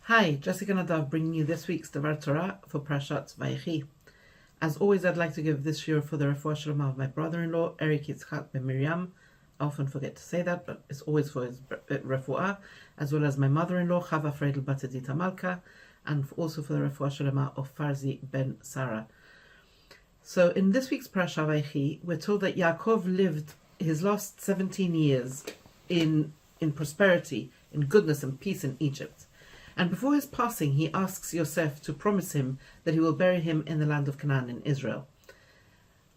Hi, Jessica Nadav bringing you this week's Devar Torah for Parashat Vayechi. As always, I'd like to give this year for the refuah shlema of my brother-in-law, Eric Yitzchak ben Miriam. I often forget to say that, but it's always for his refuah, as well as my mother-in-law, Chava Freidel bat Edita Malka, and also for the refuah shlema of Farzi ben Sarah. So in this week's Parashat Vayechi, we're told that Yaakov lived his last 17 years in prosperity, in goodness and peace in Egypt. And before his passing, he asks Yosef to promise him that he will bury him in the land of Canaan in Israel,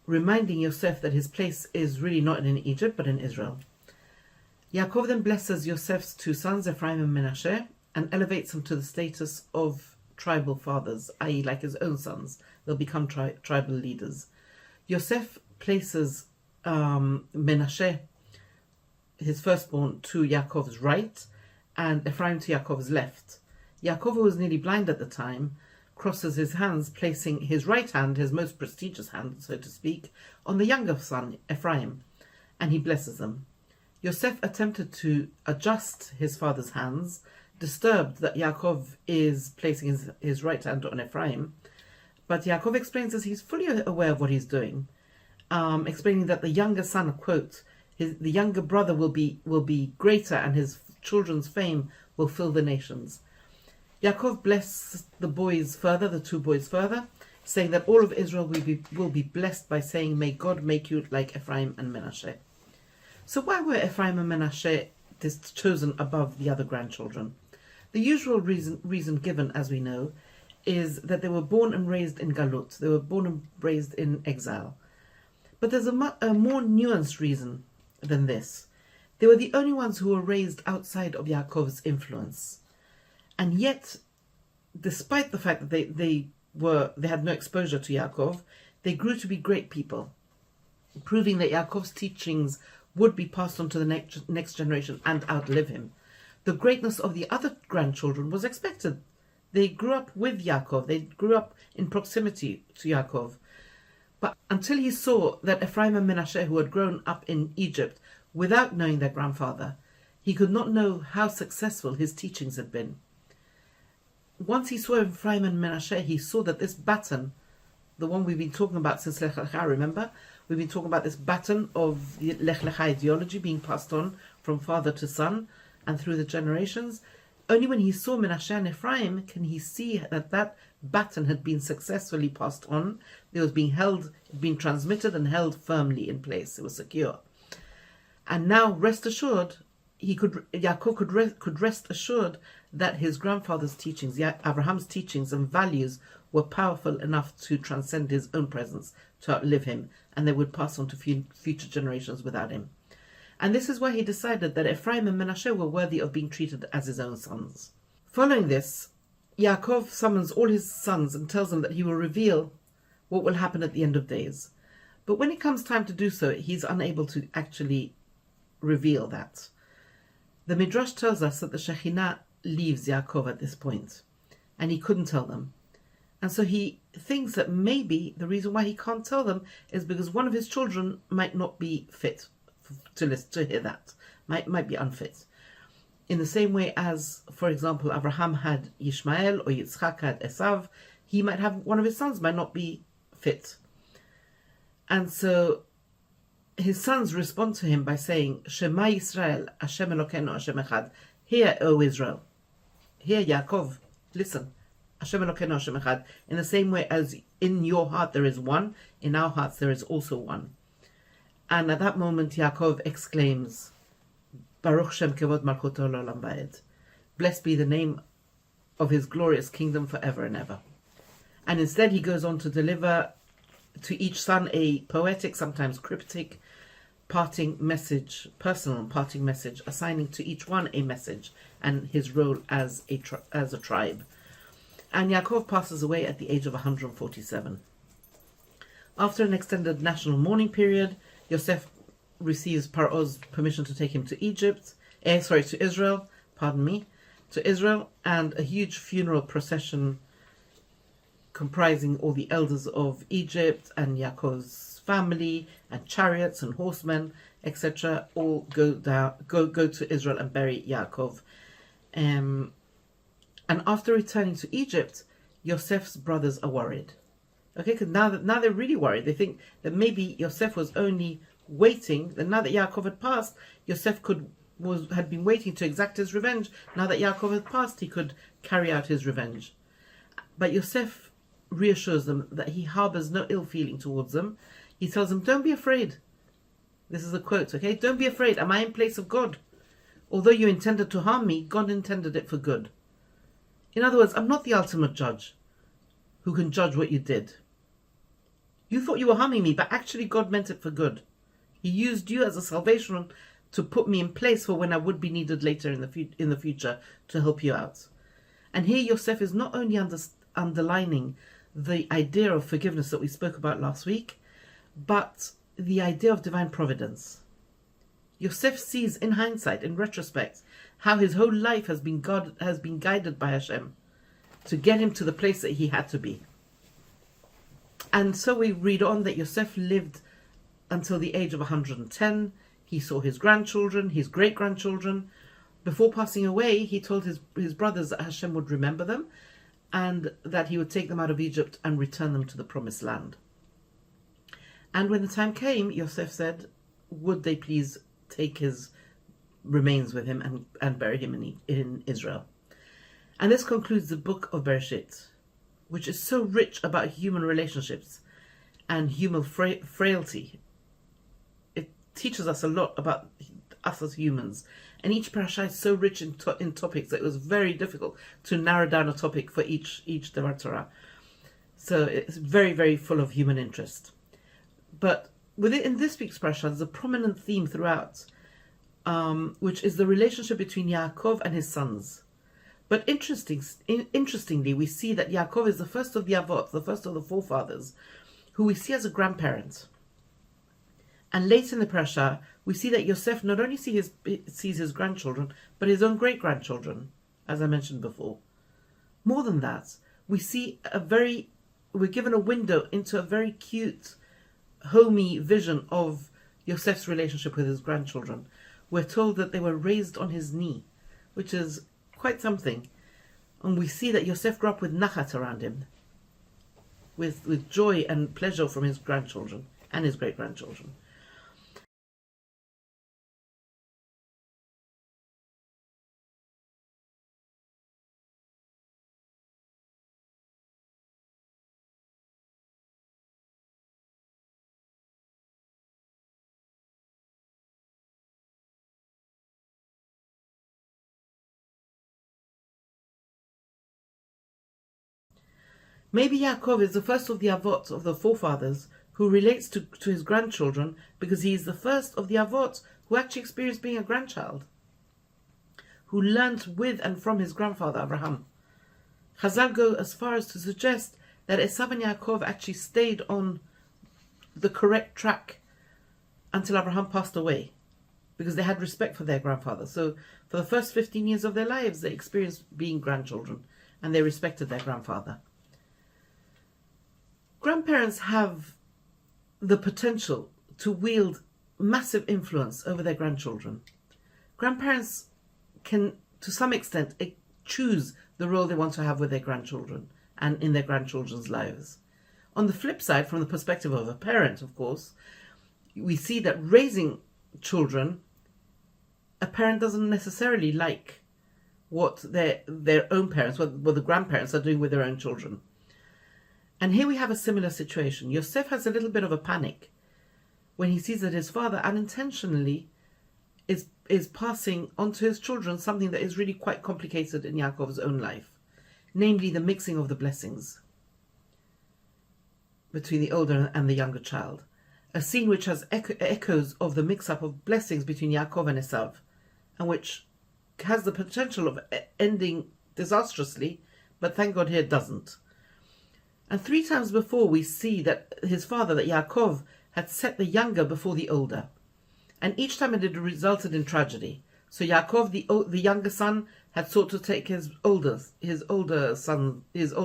reminding Yosef that his place is really not in Egypt, but in Israel. Yaakov then blesses Yosef's two sons, Ephraim and Menashe, and elevates them to the status of tribal fathers, i.e. like his own sons. They'll become tribal leaders. Yosef places Menashe, his firstborn, to Yaakov's right, and Ephraim to Yaakov's left. Yaakov, who was nearly blind at the time, crosses his hands, placing his right hand, his most prestigious hand, so to speak, on the younger son, Ephraim, and he blesses them. Yosef attempted to adjust his father's hands, disturbed that Yaakov is placing his right hand on Ephraim, but Yaakov explains that he's fully aware of what he's doing, explaining that the younger son, quote, the younger brother will be greater and his children's fame will fill the nations. Yaakov blessed the two boys further, saying that all of Israel will be blessed by saying, "May God make you like Ephraim and Menashe." So why were Ephraim and Menashe chosen above the other grandchildren? The usual reason given, as we know, is that they were born and raised in Galut. They were born and raised in exile. But there's a more nuanced reason than this. They were the only ones who were raised outside of Yaakov's influence. And yet, despite the fact that they had no exposure to Yaakov, they grew to be great people, proving that Yaakov's teachings would be passed on to the next generation and outlive him. The greatness of the other grandchildren was expected. They grew up with Yaakov. They grew up in proximity to Yaakov. But until he saw that Ephraim and Menashe, who had grown up in Egypt without knowing their grandfather, he could not know how successful his teachings had been. Once he saw Ephraim and Menashe, he saw that this baton, the one we've been talking about since Lech Lecha, remember? We've been talking about this baton of the Lech Lecha ideology being passed on from father to son and through the generations. Only when he saw Menashe and Ephraim can he see that baton had been successfully passed on. It was being transmitted and held firmly in place. It was secure. And now, rest assured, Yaakov could rest assured that his grandfather's teachings, Abraham's teachings and values, were powerful enough to transcend his own presence, to outlive him, and they would pass on to future generations without him. And this is why he decided that Ephraim and Menashe were worthy of being treated as his own sons. Following this, Yaakov summons all his sons and tells them that he will reveal what will happen at the end of days. But when it comes time to do so, he's unable to actually reveal that. The Midrash tells us that the Shekhinah leaves Yaakov at this point, and he couldn't tell them. And so he thinks that maybe the reason why he can't tell them is because one of his children might not be fit to hear that, might be unfit. In the same way as, for example, Abraham had Yishmael or Yitzchak had Esav, he might have one of his sons might not be fit. And so his sons respond to him by saying, Shema Yisrael, Hashem Elokeinu, Hashem Echad. Hear, O Israel. Hear, Yaakov. Listen. Hashem Elokeinu, Hashem Echad. In the same way as in your heart there is one, in our hearts there is also one. And at that moment, Yaakov exclaims, Baruch Shem Kevod Malchuto L'olam Va'ed. Blessed be the name of his glorious kingdom forever and ever. And instead he goes on to deliver to each son a poetic, sometimes cryptic, parting message, personal parting message, assigning to each one a message and his role as a tribe. And Yaakov passes away at the age of 147. After an extended national mourning period, Yosef receives Paro's permission to take him to Israel, and a huge funeral procession comprising all the elders of Egypt and Yaakov's family and chariots and horsemen, etc., all go to Israel and bury Yaakov. And And after returning to Egypt, Yosef's brothers are worried. Okay, because now they're really worried. They think that maybe Yosef was only waiting, and now that Yaakov had passed, Yosef had been waiting to exact his revenge. Now that Yaakov had passed, he could carry out his revenge. But Yosef reassures them that he harbors no ill feeling towards them. He tells them, don't be afraid. This is a quote, okay? Don't be afraid. Am I in place of God? Although you intended to harm me, God intended it for good. In other words, I'm not the ultimate judge who can judge what you did. You thought you were harming me, but actually God meant it for good. He used you as a salvation to put me in place for when I would be needed later in the future to help you out. And here Yosef is not only underlining the idea of forgiveness that we spoke about last week, but the idea of divine providence. Yosef sees in hindsight, in retrospect, how his whole life has been guided by Hashem to get him to the place that he had to be. And so we read on that Yosef lived until the age of 110. He saw his grandchildren, his great-grandchildren. Before passing away, he told his brothers that Hashem would remember them and that he would take them out of Egypt and return them to the promised land. And when the time came, Yosef said, would they please take his remains with him and bury him in Israel. And this concludes the book of Bereshit, which is so rich about human relationships and human frailty. It teaches us a lot about us as humans. And each parasha is so rich in topics that it was very difficult to narrow down a topic for each Devar Torah. So it's very, very full of human interest. But in this week's parasha, there's a prominent theme throughout, which is the relationship between Yaakov and his sons. But interestingly, we see that Yaakov is the first of the Avot, the first of the forefathers, who we see as a grandparent. And later in the parasha, we see that Yosef not only sees his grandchildren, but his own great-grandchildren, as I mentioned before. More than that, we're given a window into a very cute, homey vision of Yosef's relationship with his grandchildren. We're told that they were raised on his knee, which is quite something. And we see that Yosef grew up with nachat around him, with joy and pleasure from his grandchildren and his great-grandchildren. Maybe Yaakov is the first of the Avot, of the forefathers, who relates to his grandchildren because he is the first of the Avot who actually experienced being a grandchild, who learnt with and from his grandfather Abraham. Chazal go as far as to suggest that Esav and Yaakov actually stayed on the correct track until Abraham passed away, because they had respect for their grandfather. So for the first 15 years of their lives, they experienced being grandchildren, and they respected their grandfather. Grandparents have the potential to wield massive influence over their grandchildren. Grandparents can, to some extent, choose the role they want to have with their grandchildren and in their grandchildren's lives. On the flip side, from the perspective of a parent, of course, we see that raising children, a parent doesn't necessarily like what their own parents, what the grandparents are doing with their own children. And here we have a similar situation. Yosef has a little bit of a panic when he sees that his father unintentionally is passing on to his children something that is really quite complicated in Yaakov's own life, namely the mixing of the blessings between the older and the younger child. A scene which has echoes of the mix-up of blessings between Yaakov and Esav, and which has the potential of ending disastrously, but thank God here it doesn't. And 3 times before we see that his father, that Yaakov, had set the younger before the older. And each time it had resulted in tragedy. So Yaakov, the younger son, had sought to take his older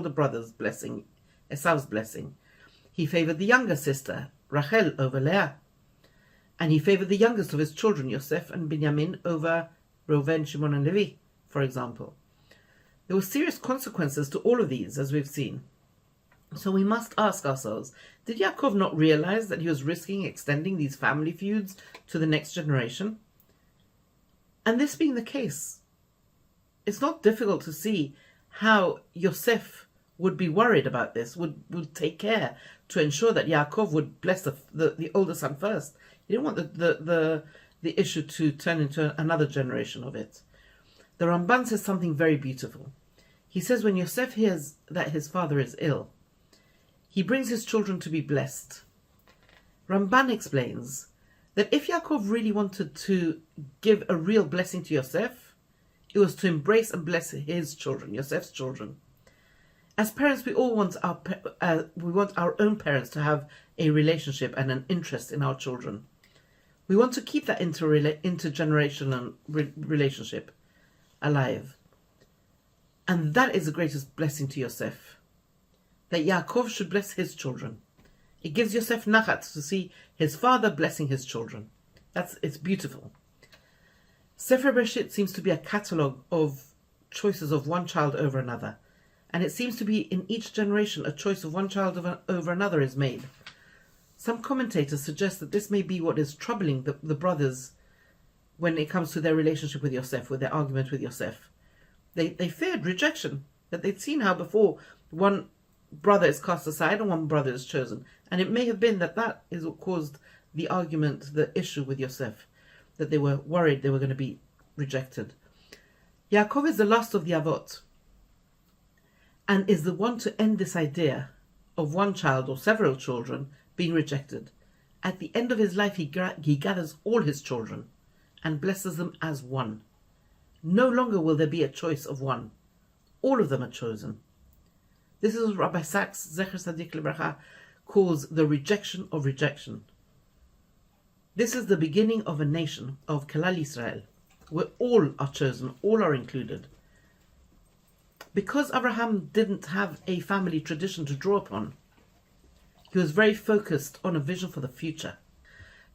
brother's blessing, Esav's blessing. He favored the younger sister, Rachel, over Leah. And he favored the youngest of his children, Yosef and Binyamin, over Reuven, Shimon and Levi, for example. There were serious consequences to all of these, as we've seen. So we must ask ourselves, did Yaakov not realize that he was risking extending these family feuds to the next generation? And this being the case, it's not difficult to see how Yosef would be worried about this, would take care to ensure that Yaakov would bless the older son first. He didn't want the issue to turn into another generation of it. The Ramban says something very beautiful. He says when Yosef hears that his father is ill, he brings his children to be blessed. Ramban explains that if Yaakov really wanted to give a real blessing to Yosef, it was to embrace and bless his children, Yosef's children. As parents, we all want our own parents to have a relationship and an interest in our children. We want to keep that intergenerational relationship alive. And that is the greatest blessing to Yosef, that Yaakov should bless his children. It gives Yosef nachat to see his father blessing his children. It's beautiful. Sefer Bereshit seems to be a catalogue of choices of one child over another. And it seems to be in each generation a choice of one child over another is made. Some commentators suggest that this may be what is troubling the brothers when it comes to their relationship with Yosef, with their argument with Yosef. They feared rejection, that they'd seen how before one brother is cast aside and one brother is chosen. And it may have been that is what caused the argument, the issue with Yosef, that they were worried they were going to be rejected. Yaakov is the last of the Avot, and is the one to end this idea of one child or several children being rejected. At the end of his life, he gathers all his children and blesses them as one. No longer will there be a choice of one. All of them are chosen. This is what Rabbi Sachs, Zecher Tzaddik Lebracha, calls the rejection of rejection. This is the beginning of a nation, of Kalal Yisrael, where all are chosen, all are included. Because Abraham didn't have a family tradition to draw upon, he was very focused on a vision for the future.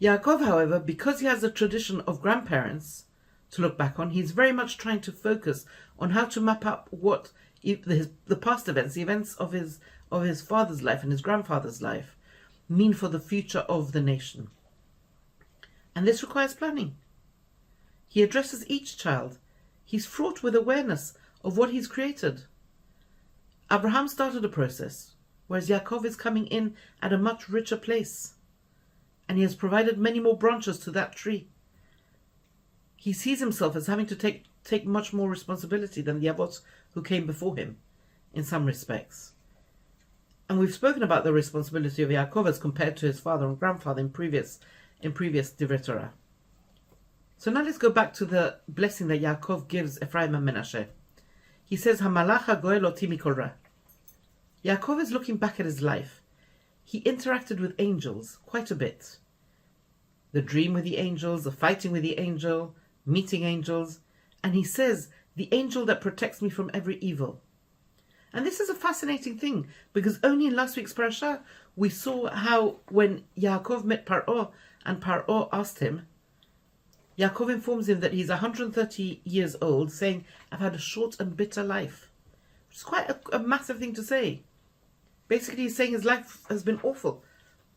Yaakov, however, because he has a tradition of grandparents to look back on, he's very much trying to focus on how to map up what the past events, the events of his father's life and his grandfather's life, mean for the future of the nation. And this requires planning. He addresses each child. He's fraught with awareness of what he's created. Abraham started a process, whereas Yaakov is coming in at a much richer place. And he has provided many more branches to that tree. He sees himself as having to take much more responsibility than the Avot who came before him, in some respects. And we've spoken about the responsibility of Yaakov as compared to his father and grandfather in previous Divrei Torah. So now let's go back to the blessing that Yaakov gives Ephraim and Menashe. He says, Hamalach hagoel oti mikol ra. Yaakov is looking back at his life. He interacted with angels quite a bit. The dream with the angels, the fighting with the angel, meeting angels. And he says, the angel that protects me from every evil. And this is a fascinating thing, because only in last week's parasha we saw how when Yaakov met Paro, and Paro asked him, Yaakov informs him that he's 130 years old, saying, I've had a short and bitter life. Which is quite a massive thing to say. Basically, he's saying his life has been awful.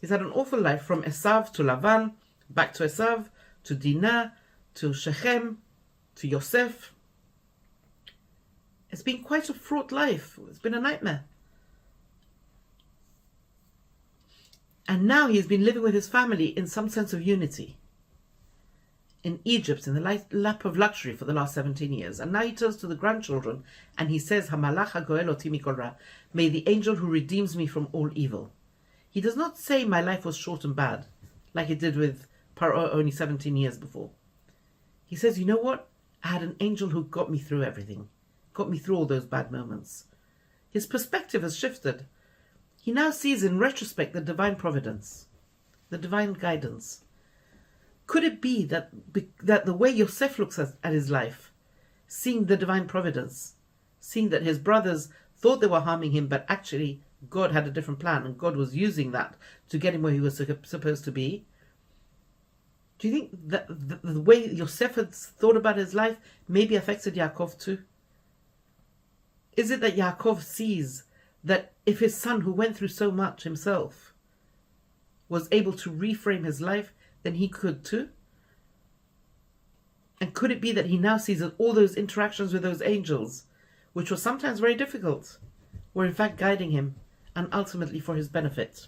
He's had an awful life, from Esav to Lavan, back to Esav, to Dinah, to Shechem, to Yosef. It's been quite a fraught life. It's been a nightmare. And now he's been living with his family in some sense of unity. In Egypt, in the lap of luxury for the last 17 years. And now he turns to the grandchildren and he says, Hamalach hagoel oti mikol ra. May the angel who redeems me from all evil. He does not say my life was short and bad, like he did with Paro only 17 years before. He says, you know what? I had an angel who got me through everything. Got me through all those bad moments. His perspective has shifted. He now sees in retrospect the divine providence, the divine guidance. Could it be that the way Yosef looks at his life, seeing the divine providence, seeing that his brothers thought they were harming him, but actually God had a different plan and God was using that to get him where he was supposed to be? Do you think that the way Yosef had thought about his life maybe affected Yaakov too? Is it that Yaakov sees that if his son, who went through so much himself, was able to reframe his life, then he could too? And could it be that he now sees that all those interactions with those angels, which were sometimes very difficult, were in fact guiding him and ultimately for his benefit?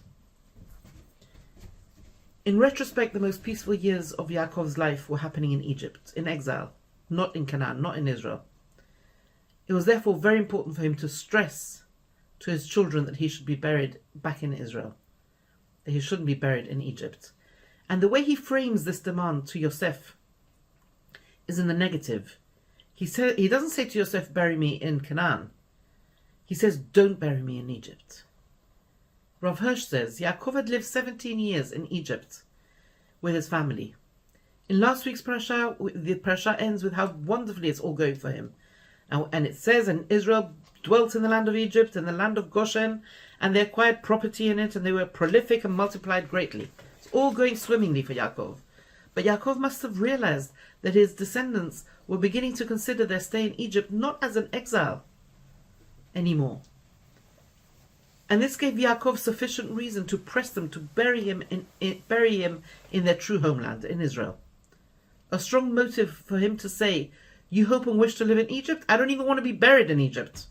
In retrospect, the most peaceful years of Yaakov's life were happening in Egypt, in exile, not in Canaan, not in Israel. It was therefore very important for him to stress to his children that he should be buried back in Israel, that he shouldn't be buried in Egypt. And the way he frames this demand to Yosef is in the negative. He doesn't say to Yosef, bury me in Canaan. He says, don't bury me in Egypt. Rav Hirsch says, Yaakov had lived 17 years in Egypt with his family. In last week's parasha, the parasha ends with how wonderfully it's all going for him. And it says, and Israel dwelt in the land of Egypt, in the land of Goshen, and they acquired property in it, and they were prolific and multiplied greatly. It's all going swimmingly for Yaakov. But Yaakov must have realized that his descendants were beginning to consider their stay in Egypt not as an exile anymore. And this gave Yaakov sufficient reason to press them to bury him in their true homeland, in Israel. A strong motive for him to say, you hope and wish to live in Egypt? I don't even want to be buried in Egypt.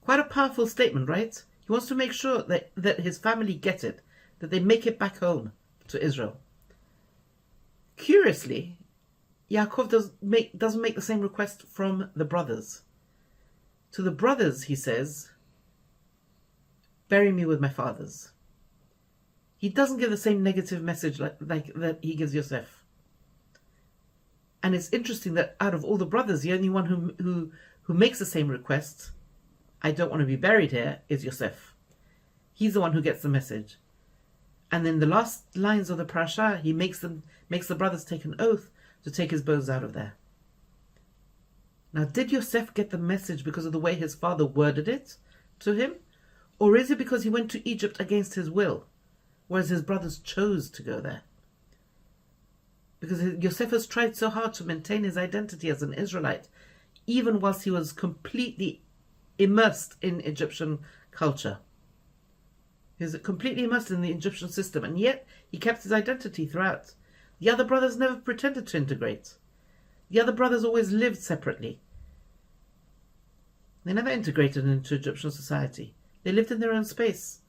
Quite a powerful statement, right? He wants to make sure that his family get it, that they make it back home to Israel. Curiously, Yaakov doesn't make the same request from the brothers. To the brothers, he says, bury me with my fathers. He doesn't give the same negative message like that he gives Yosef. And it's interesting that out of all the brothers, the only one who makes the same request, I don't want to be buried here, is Yosef. He's the one who gets the message. And then the last lines of the parasha, he makes the brothers take an oath to take his bones out of there. Now, did Yosef get the message because of the way his father worded it to him? Or is it because he went to Egypt against his will, whereas his brothers chose to go there? Because Yosef has tried so hard to maintain his identity as an Israelite, even whilst he was completely immersed in Egyptian culture. He was completely immersed in the Egyptian system, and yet he kept his identity throughout. The other brothers never pretended to integrate. The other brothers always lived separately. They never integrated into Egyptian society. They lived in their own space.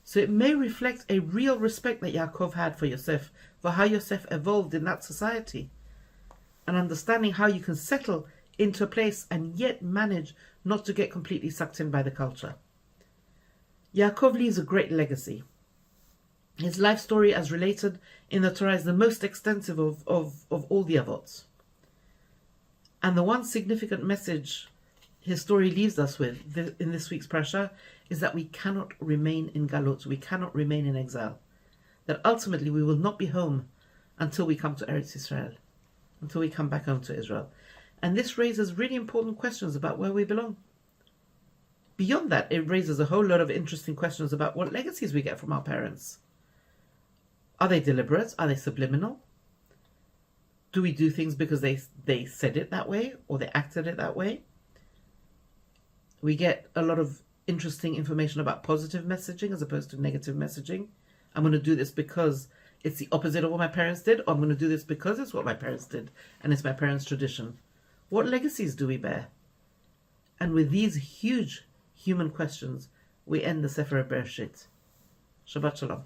So it may reflect a real respect that Yaakov had for Yosef, for how Yosef evolved in that society, and understanding how you can settle into a place and yet manage not to get completely sucked in by the culture. Yaakov leaves a great legacy. His life story as related in the Torah is the most extensive of all the Avots. And the one significant message his story leaves us with in this week's parasha is that we cannot remain in Galut, we cannot remain in exile. That ultimately we will not be home until we come to Eretz Israel, until we come back home to Israel. And this raises really important questions about where we belong. Beyond that, it raises a whole lot of interesting questions about what legacies we get from our parents. Are they deliberate? Are they subliminal? Do we do things because they said it that way or they acted it that way? We get a lot of interesting information about positive messaging as opposed to negative messaging. I'm going to do this because it's the opposite of what my parents did, or I'm going to do this because it's what my parents did and it's my parents' tradition. What legacies do we bear? And with these huge human questions, we end the Sefer Bereshit. Shabbat Shalom.